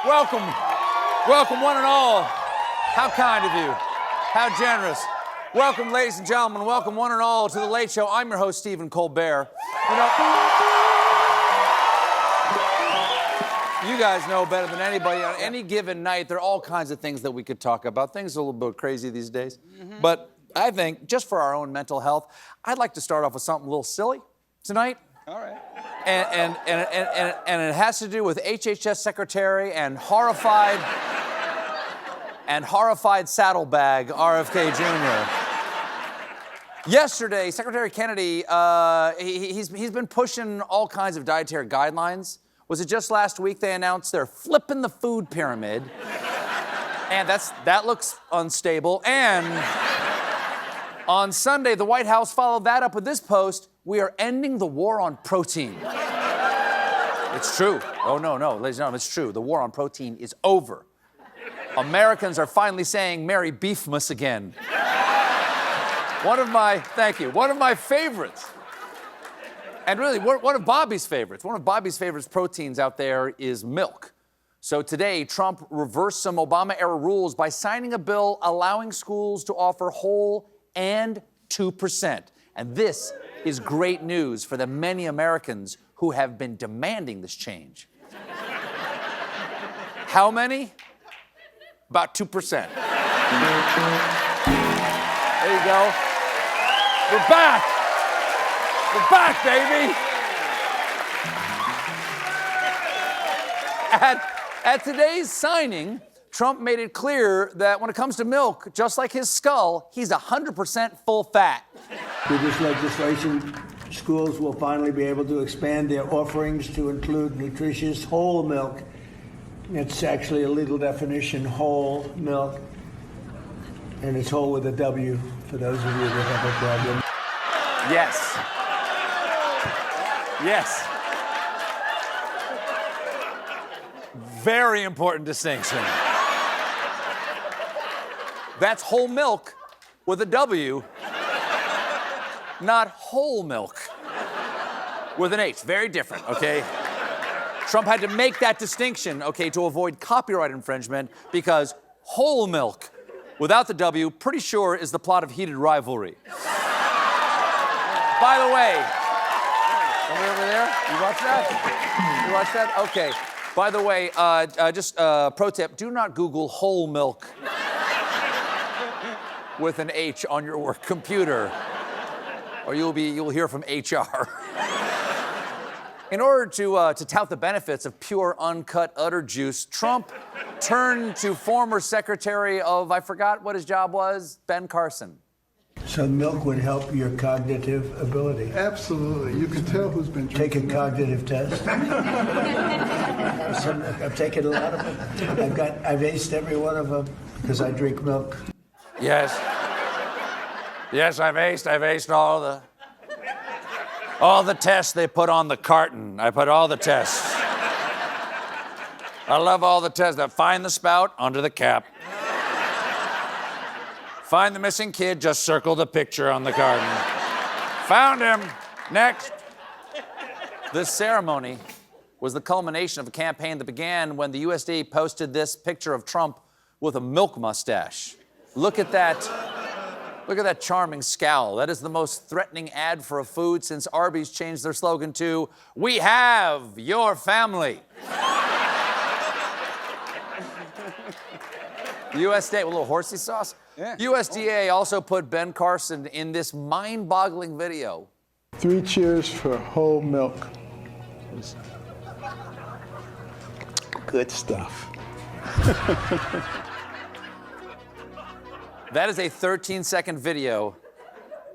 Welcome. Welcome, one and all. How kind of you. How generous. Welcome, ladies and gentlemen. Welcome, one and all, to The Late Show. I'm your host, Stephen Colbert. You guys know better than anybody. On any given night, there are all kinds of things that we could talk about. Things are a little bit crazy these days. But I think, just for our own mental health, I'd like to start off with something a little silly tonight. All right. And it has to do with HHS secretary and horrified saddlebag RFK Jr. Yesterday, Secretary Kennedy, he's been pushing all kinds of dietary guidelines. Was it just last week they announced they're flipping the food pyramid? And that looks unstable. And on Sunday, the White House followed that up with this post: "We are ending the war on protein." It's true. Oh, no, ladies and gentlemen, it's true. The war on protein is over. Americans are finally saying Merry Beefmas again. One of my favorites. And really, one of Bobby's favorites. One of Bobby's favorite proteins out there is milk. So today, Trump reversed some Obama-era rules by signing a bill allowing schools to offer whole and 2%. And this is great news for the many Americans who have been demanding this change. How many? About 2%. There you go. We're back! We're back, baby! At today's signing, Trump made it clear that when it comes to milk, just like his skull, he's 100% full fat. With this legislation, schools will finally be able to expand their offerings to include nutritious whole milk. It's actually a legal definition, whole milk. And it's whole with a W, for those of you that have a problem. Yes. Yes. Very important distinction. That's whole milk with a W, not whole milk with an H. Very different, okay? Trump had to make that distinction, okay, to avoid copyright infringement, because whole milk without the W, pretty sure, is the plot of Heated Rivalry. By the way, somebody over there? You watch that? You watch that? Okay. By the way, just pro tip, do not Google whole milk with an H on your work computer, or you'll hear from HR. In order to tout the benefits of pure, uncut udder juice, Trump turned to former Secretary of, I forgot what his job was, Ben Carson. So milk would help your cognitive ability. Absolutely. You can tell who's been Take drinking a cognitive test. I've taken a lot of them. I've aced every one of them because I drink milk. Yes. Yes, I've aced all the tests they put on the carton. I put all the tests. I love all the tests. That find the spout under the cap. Find the missing kid, just circle the picture on the carton. Found him. Next. This ceremony was the culmination of a campaign that began when the USDA posted this picture of Trump with a milk mustache. Look at that charming scowl. That is the most threatening ad for a food since Arby's changed their slogan to, "We have your family." USDA, a little horsey sauce? Yeah. USDA also put Ben Carson in this mind-boggling video. 3 cheers for whole milk. Good stuff. That is a 13-second video,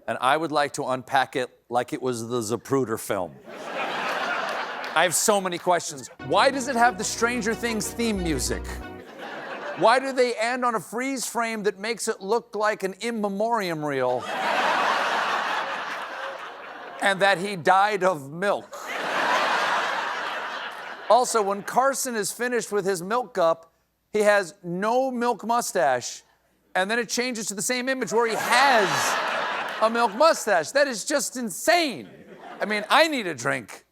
and I would like to unpack it like it was the Zapruder film. I have so many questions. Why does it have the Stranger Things theme music? Why do they end on a freeze frame that makes it look like an in memoriam reel? And that he died of milk. Also, when Carson is finished with his milk cup, he has no milk mustache, and then it changes to the same image where he has a milk mustache. That is just insane. I mean, I need a drink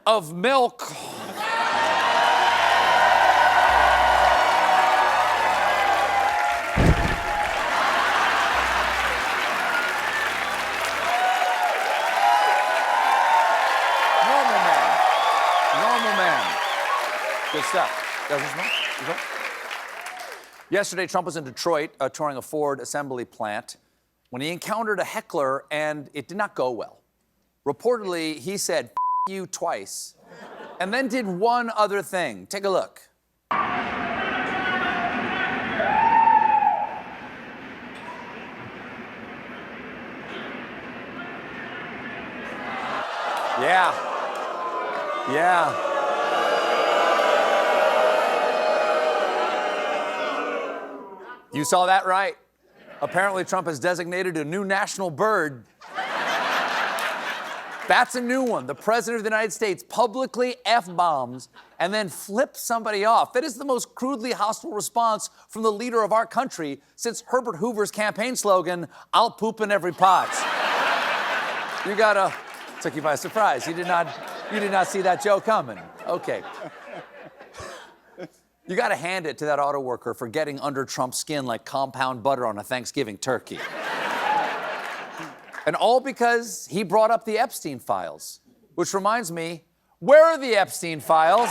of milk. stuff. Doesn't smell? Yesterday, Trump was in Detroit touring a Ford assembly plant when he encountered a heckler, and it did not go well. Reportedly, he said, "F you" twice, and then did one other thing. Take a look. Yeah. Yeah. You saw that right. Apparently, Trump has designated a new national bird. That's a new one. The President of the United States publicly F-bombs and then flips somebody off. That is the most crudely hostile response from the leader of our country since Herbert Hoover's campaign slogan, "I'll poop in every pot." Took you by surprise. You did not see that joke coming. Okay. You gotta hand it to that auto worker for getting under Trump's skin like compound butter on a Thanksgiving turkey. And all because he brought up the Epstein files. Which reminds me, where are the Epstein files?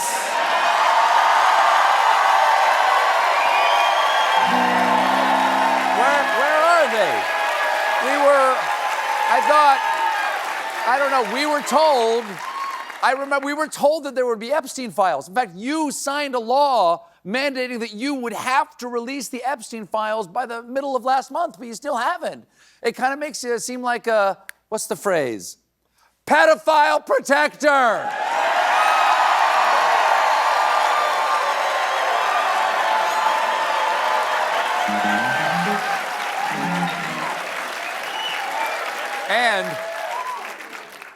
Where are they? We were told that there would be Epstein files. In fact, you signed a law mandating that you would have to release the Epstein files by the middle of last month, but you still haven't. It kind of makes you seem like what's the phrase? Pedophile protector. And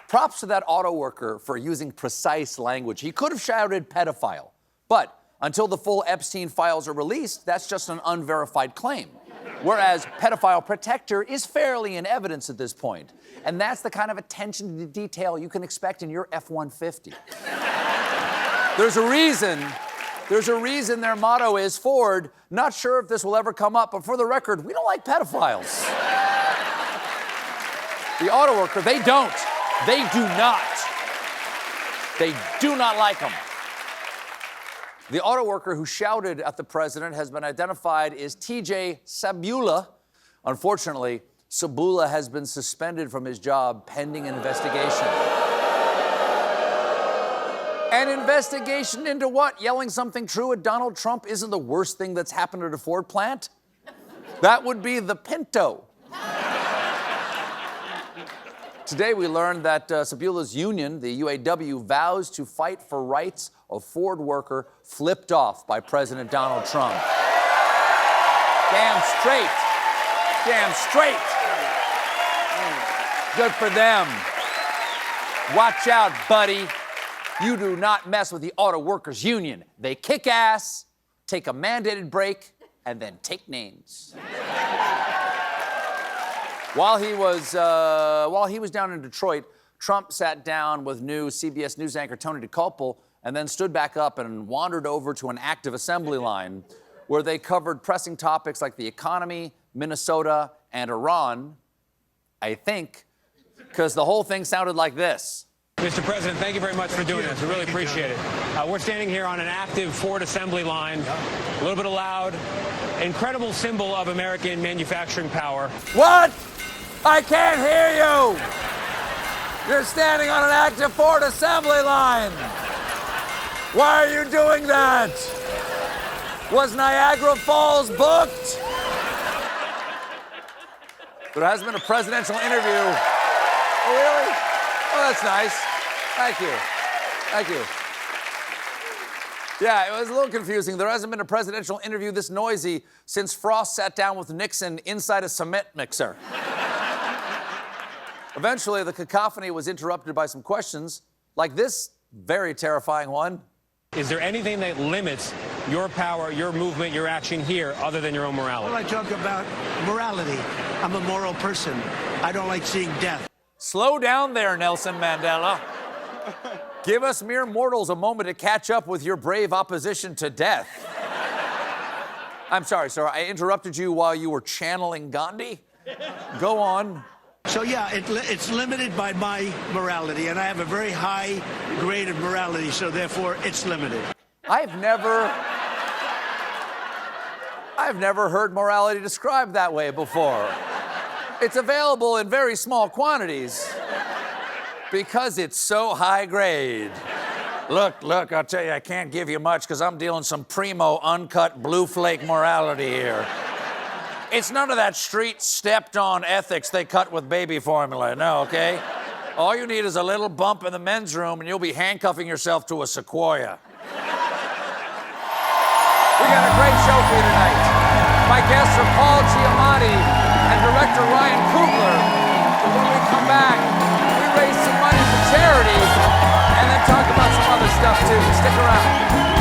props to that auto worker for using precise language. He could have shouted pedophile, but until the full Epstein files are released, that's just an unverified claim. Whereas pedophile protector is fairly in evidence at this point. And that's the kind of attention to detail you can expect in your F-150. There's a reason their motto is Ford, not sure if this will ever come up, but for the record, we don't like pedophiles. The auto worker, they do not like them. The auto worker who shouted at the president has been identified as TJ Sabula. Unfortunately, Sabula has been suspended from his job pending investigation. An investigation into what? Yelling something true at Donald Trump isn't the worst thing that's happened at a Ford plant. That would be the Pinto. Today, we learned that Sabula's union, the UAW, vows to fight for rights of Ford worker flipped off by President Donald Trump. Damn straight. Damn straight. Good for them. Watch out, buddy. You do not mess with the auto workers union. They kick ass, take a mandated break, and then take names. While he was down in Detroit, Trump sat down with new CBS News anchor Tony Dokoupil and then stood back up and wandered over to an active assembly line where they covered pressing topics like the economy, Minnesota, and Iran. I think, because the whole thing sounded like this. Mr. President, thank you very much for doing this. We really appreciate it. We're standing here on an active Ford assembly line, a little bit loud, incredible symbol of American manufacturing power. What? I can't hear you! You're standing on an active Ford assembly line! Why are you doing that? Was Niagara Falls booked? There has been a presidential interview. Oh, really? Oh, that's nice. Thank you. Thank you. Yeah, it was a little confusing. There hasn't been a presidential interview this noisy since Frost sat down with Nixon inside a cement mixer. Eventually, the cacophony was interrupted by some questions, like this very terrifying one. Is there anything that limits your power, your movement, your action here other than your own morality? Well, I talk about morality. I'm a moral person. I don't like seeing death. Slow down there, Nelson Mandela. Give us mere mortals a moment to catch up with your brave opposition to death. I'm sorry, sir. I interrupted you while you were channeling Gandhi. Go on. So, yeah, it's limited by my morality, and I have a very high grade of morality, so therefore it's limited. I've never heard morality described that way before. It's available in very small quantities because it's so high grade. Look, I'll tell you, I can't give you much because I'm dealing some primo, uncut, blue flake morality here. It's none of that street stepped-on ethics they cut with baby formula, no, okay? All you need is a little bump in the men's room and you'll be handcuffing yourself to a sequoia. We got a great show for you tonight. My guests are Paul Giamatti and director Ryan Coogler. When we come back, we raise some money for charity and then talk about some other stuff too. Stick around.